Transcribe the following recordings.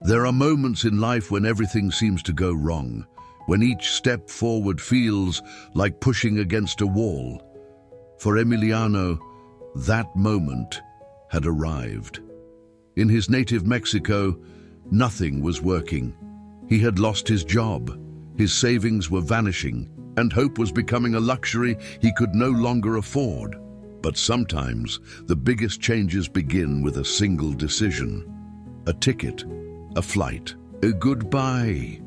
There are moments in life when everything seems to go wrong, when each step forward feels like pushing against a wall. For Emiliano, that moment had arrived. In his native Mexico, nothing was working. He had lost his job, his savings were vanishing, and hope was becoming a luxury he could no longer afford. But sometimes the biggest changes begin with a single decision. A ticket, a flight, a goodbye.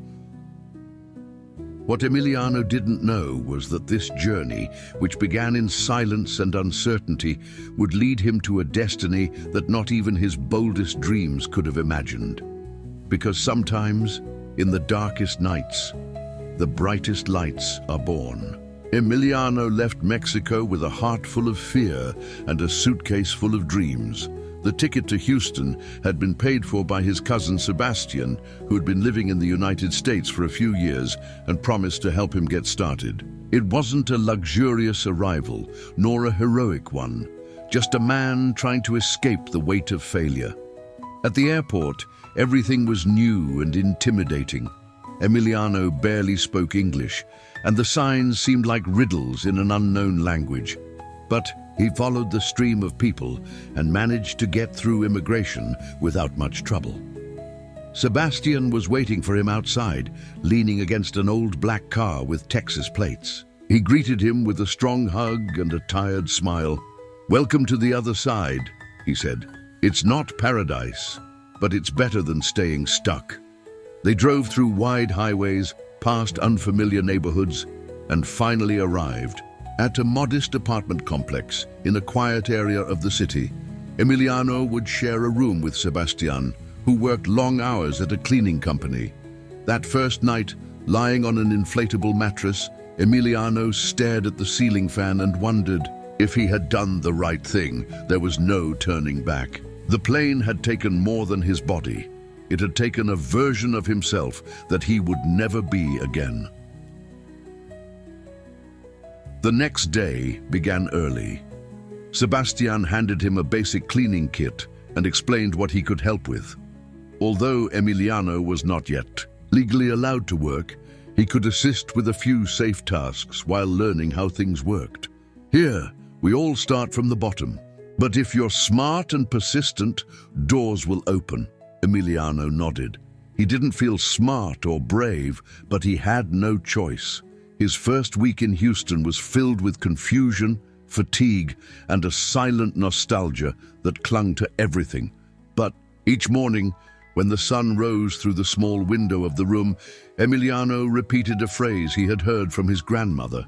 What Emiliano didn't know was that this journey, which began in silence and uncertainty, would lead him to a destiny that not even his boldest dreams could have imagined. Because sometimes, in the darkest nights, the brightest lights are born. Emiliano left Mexico with a heart full of fear and a suitcase full of dreams. The ticket to Houston had been paid for by his cousin Sebastian, who had been living in the United States for a few years and promised to help him get started. It wasn't a luxurious arrival, nor a heroic one, just a man trying to escape the weight of failure. At the airport, everything was new and intimidating. Emiliano barely spoke English, and the signs seemed like riddles in an unknown language. But he followed the stream of people and managed to get through immigration without much trouble. Sebastian was waiting for him outside, leaning against an old black car with Texas plates. He greeted him with a strong hug and a tired smile. "Welcome to the other side," he said. "It's not paradise, but it's better than staying stuck." They drove through wide highways, past unfamiliar neighborhoods, and finally arrived at a modest apartment complex in a quiet area of the city. Emiliano would share a room with Sebastian, who worked long hours at a cleaning company. That first night, lying on an inflatable mattress, Emiliano stared at the ceiling fan and wondered if he had done the right thing. There was no turning back. The plane had taken more than his body. It had taken a version of himself that he would never be again. The next day began early. Sebastian handed him a basic cleaning kit and explained what he could help with. Although Emiliano was not yet legally allowed to work, he could assist with a few safe tasks while learning how things worked. "Here, we all start from the bottom. But if you're smart and persistent, doors will open." Emiliano nodded. He didn't feel smart or brave, but he had no choice. His first week in Houston was filled with confusion, fatigue, and a silent nostalgia that clung to everything. But each morning, when the sun rose through the small window of the room, Emiliano repeated a phrase he had heard from his grandmother.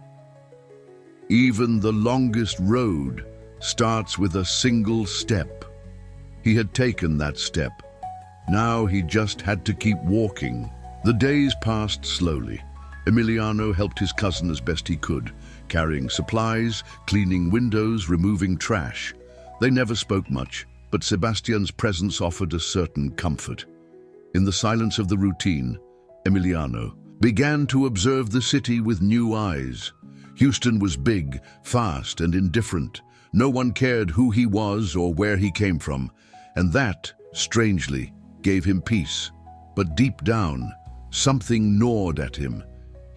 "Even the longest road starts with a single step." He had taken that step. Now he just had to keep walking. The days passed slowly. Emiliano helped his cousin as best he could, carrying supplies, cleaning windows, removing trash. They never spoke much, but Sebastian's presence offered a certain comfort. In the silence of the routine, Emiliano began to observe the city with new eyes. Houston was big, fast, and indifferent. No one cared who he was or where he came from, and that, strangely, gave him peace. But deep down, something gnawed at him.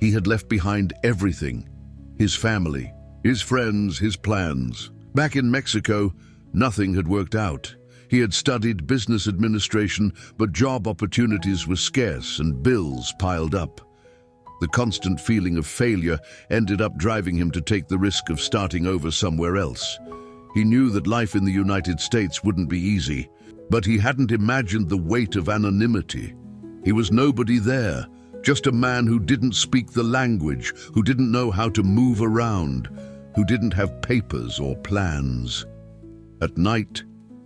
He had left behind everything: his family, his friends, his plans. Back in Mexico, nothing had worked out. He had studied business administration, but job opportunities were scarce and bills piled up. The constant feeling of failure ended up driving him to take the risk of starting over somewhere else. He knew that life in the United States wouldn't be easy, but he hadn't imagined the weight of anonymity. He was nobody there, just a man who didn't speak the language, who didn't know how to move around, who didn't have papers or plans. At night,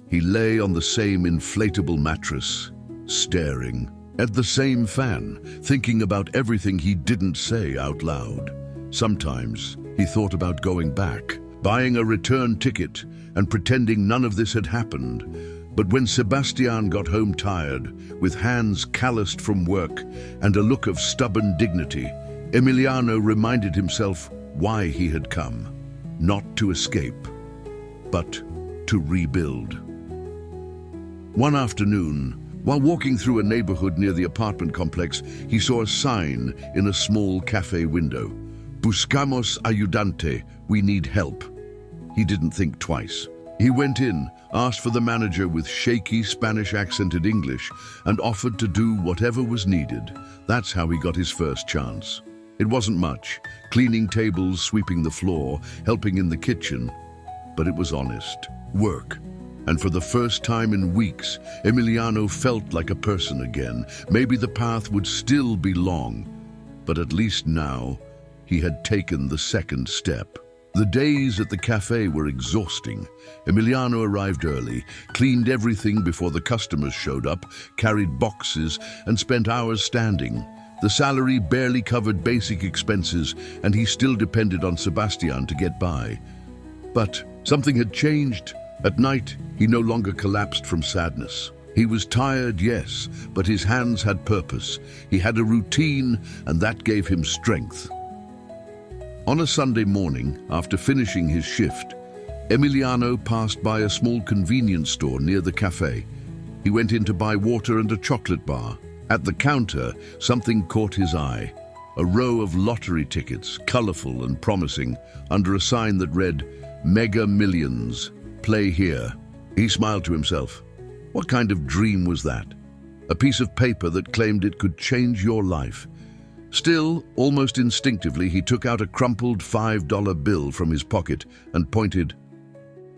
he lay on the same inflatable mattress, staring at the same fan, thinking about everything he didn't say out loud. Sometimes he thought about going back, buying a return ticket and pretending none of this had happened. But when Sebastian got home tired, with hands calloused from work and a look of stubborn dignity, Emiliano reminded himself why he had come. Not to escape, but to rebuild. One afternoon, While walking through a neighborhood near the apartment complex, he saw a sign in a small cafe window. Buscamos ayudante, we need help. He didn't think twice. He went in, asked for the manager with shaky Spanish-accented English, and offered to do whatever was needed. That's how he got his first chance. It wasn't much, cleaning tables, sweeping the floor, helping in the kitchen, but it was honest work. And for the first time in weeks, Emiliano felt like a person again. Maybe the path would still be long, but at least now he had taken the second step. The days at the cafe were exhausting. Emiliano arrived early, cleaned everything before the customers showed up, carried boxes, and spent hours standing. The salary barely covered basic expenses, and he still depended on Sebastian to get by. But something had changed. At night, he no longer collapsed from sadness. He was tired, yes, but his hands had purpose. He had a routine, and that gave him strength. On a Sunday morning, after finishing his shift, Emiliano passed by a small convenience store near the cafe. He went in to buy water and a chocolate bar. At the counter, something caught his eye. A row of lottery tickets, colorful and promising, under a sign that read, Mega Millions. Play here. He smiled to himself. What kind of dream was that? A piece of paper that claimed it could change your life. Still, almost instinctively, he took out a crumpled $5 bill from his pocket and pointed.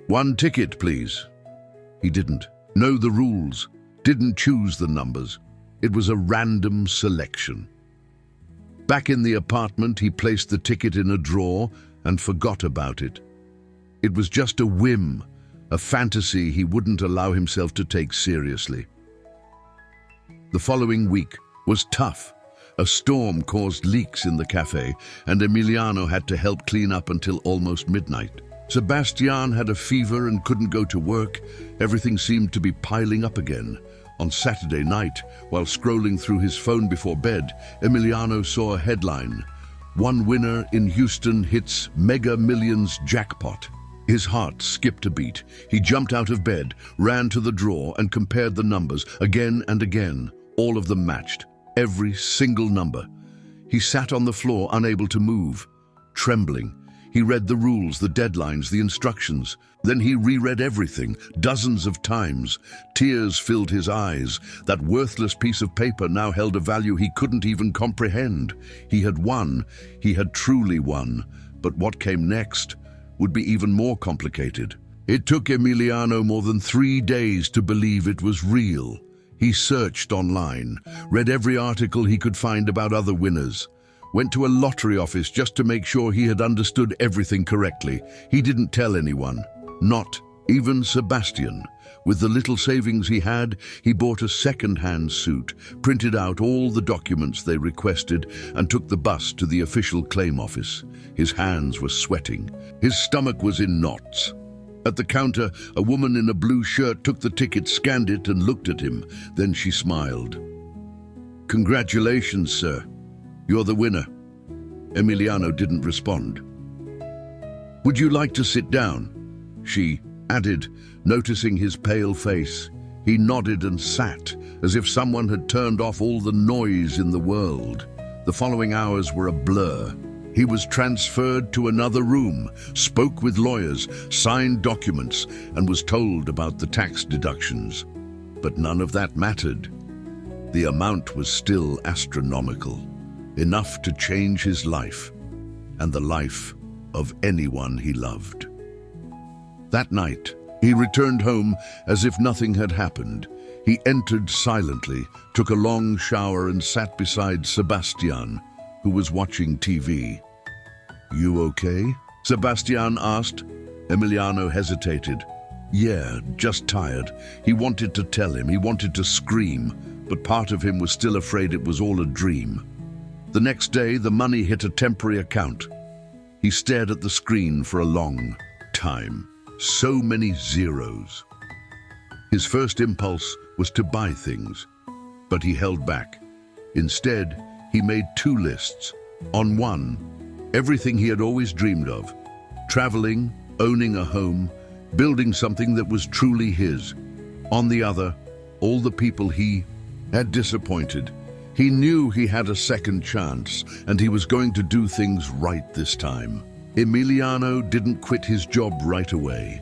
"One ticket, please." He didn't know the rules, didn't choose the numbers. It was a random selection. Back in the apartment, he placed the ticket in a drawer and forgot about it. It was just a whim, a fantasy he wouldn't allow himself to take seriously. The following week was tough. A storm caused leaks in the cafe, and Emiliano had to help clean up until almost midnight. Sebastian had a fever and couldn't go to work. Everything seemed to be piling up again. On Saturday night, while scrolling through his phone before bed, Emiliano saw a headline. One winner in Houston hits Mega Millions jackpot. His heart skipped a beat. He jumped out of bed, ran to the drawer, and compared the numbers again and again. All of them matched. Every single number. He sat on the floor, unable to move, trembling. He read the rules, the deadlines, the instructions. Then he reread everything, dozens of times. Tears filled his eyes. That worthless piece of paper now held a value he couldn't even comprehend. He had won. He had truly won. But what came next would be even more complicated. It took Emiliano more than 3 days to believe it was real. He searched online, read every article he could find about other winners, went to a lottery office just to make sure he had understood everything correctly. He didn't tell anyone, not even Sebastian. With the little savings he had, he bought a second-hand suit, printed out all the documents they requested, and took the bus to the official claim office. His hands were sweating. His stomach was in knots. At the counter, a woman in a blue shirt took the ticket, scanned it, and looked at him. Then she smiled. "Congratulations, sir. You're the winner." Emiliano didn't respond. "Would you like to sit down?" she added, noticing his pale face. He nodded and sat, as if someone had turned off all the noise in the world. The following hours were a blur. He was transferred to another room, spoke with lawyers, signed documents, and was told about the tax deductions. But none of that mattered. The amount was still astronomical, enough to change his life and the life of anyone he loved. That night, he returned home as if nothing had happened. He entered silently, took a long shower, and sat beside Sebastian, who was watching TV. "You okay?" Sebastian asked. Emiliano hesitated. "Yeah, just tired." He wanted to tell him, he wanted to scream, but part of him was still afraid it was all a dream. The next day, the money hit a temporary account. He stared at the screen for a long time. So many zeros. His first impulse was to buy things, but he held back. Instead, he made 2 lists. On one, everything he had always dreamed of: traveling, owning a home, building something that was truly his. On the other, all the people he had disappointed. He knew he had a second chance, and he was going to do things right this time. Emiliano didn't quit his job right away.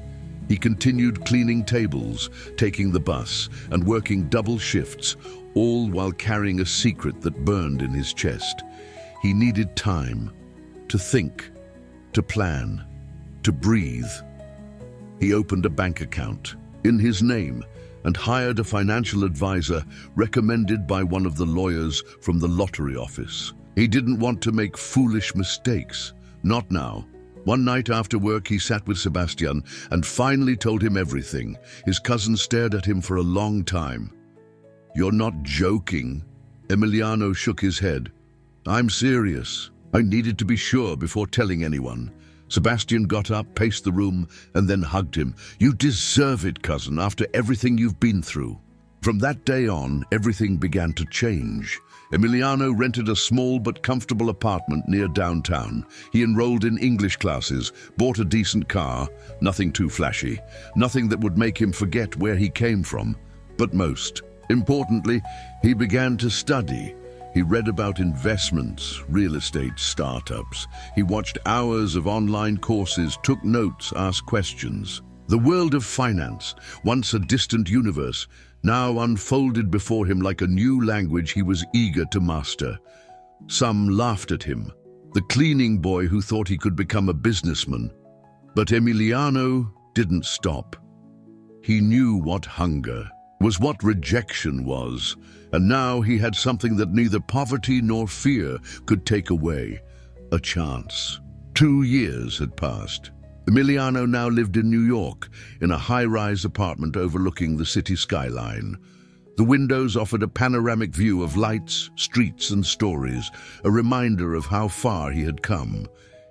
He continued cleaning tables, taking the bus, and working double shifts, all while carrying a secret that burned in his chest. He needed time to think, to plan, to breathe. He opened a bank account in his name and hired a financial advisor recommended by one of the lawyers from the lottery office. He didn't want to make foolish mistakes. Not now. One night after work, he sat with Sebastian and finally told him everything. His cousin stared at him for a long time. "You're not joking?" Emiliano shook his head. "I'm serious. I needed to be sure before telling anyone." Sebastian got up, paced the room, and then hugged him. "You deserve it, cousin, after everything you've been through." From that day on, everything began to change. Emiliano rented a small but comfortable apartment near downtown. He enrolled in English classes, bought a decent car, nothing too flashy, nothing that would make him forget where he came from. But most importantly, he began to study. He read about investments, real estate, startups. He watched hours of online courses, took notes, asked questions. The world of finance, once a distant universe, now unfolded before him like a new language he was eager to master. Some laughed at him, the cleaning boy who thought he could become a businessman. But Emiliano didn't stop. He knew what hunger was, what rejection was, and now he had something that neither poverty nor fear could take away: a chance. 2 years had passed. Emiliano now lived in New York, in a high-rise apartment overlooking the city skyline. The windows offered a panoramic view of lights, streets, and stories, a reminder of how far he had come.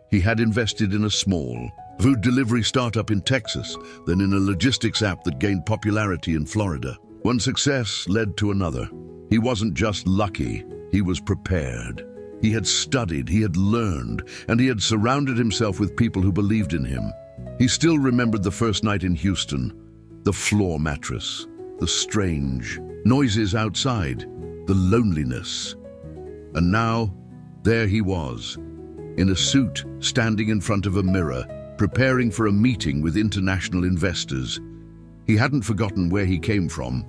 He had invested in a small food delivery startup in Texas, then in a logistics app that gained popularity in Florida. One success led to another. He wasn't just lucky, he was prepared. He had studied, he had learned, and he had surrounded himself with people who believed in him. He still remembered the first night in Houston, the floor mattress, the strange noises outside, the loneliness. And now, there he was, in a suit, standing in front of a mirror, preparing for a meeting with international investors. He hadn't forgotten where he came from.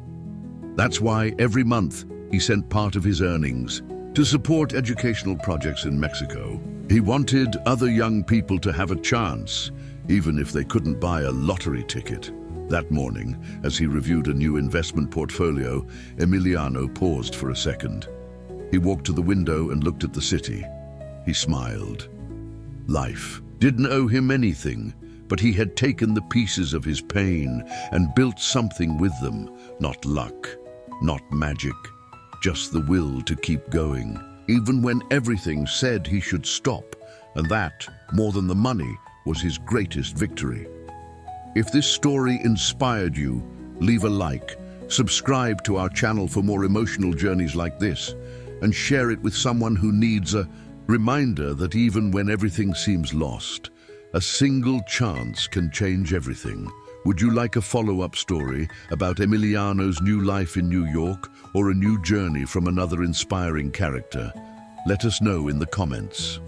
That's why every month he sent part of his earnings to support educational projects in Mexico. He wanted other young people to have a chance, even if they couldn't buy a lottery ticket. That morning, as he reviewed a new investment portfolio, Emiliano paused for a second. He walked to the window and looked at the city. He smiled. Life didn't owe him anything, but he had taken the pieces of his pain and built something with them. Not luck, not magic, just the will to keep going, even when everything said he should stop, and that, more than the money, was his greatest victory. If this story inspired you, leave a like, subscribe to our channel for more emotional journeys like this, and share it with someone who needs a reminder that even when everything seems lost, a single chance can change everything. Would you like a follow-up story about Emiliano's new life in New York, or a new journey from another inspiring character? Let us know in the comments.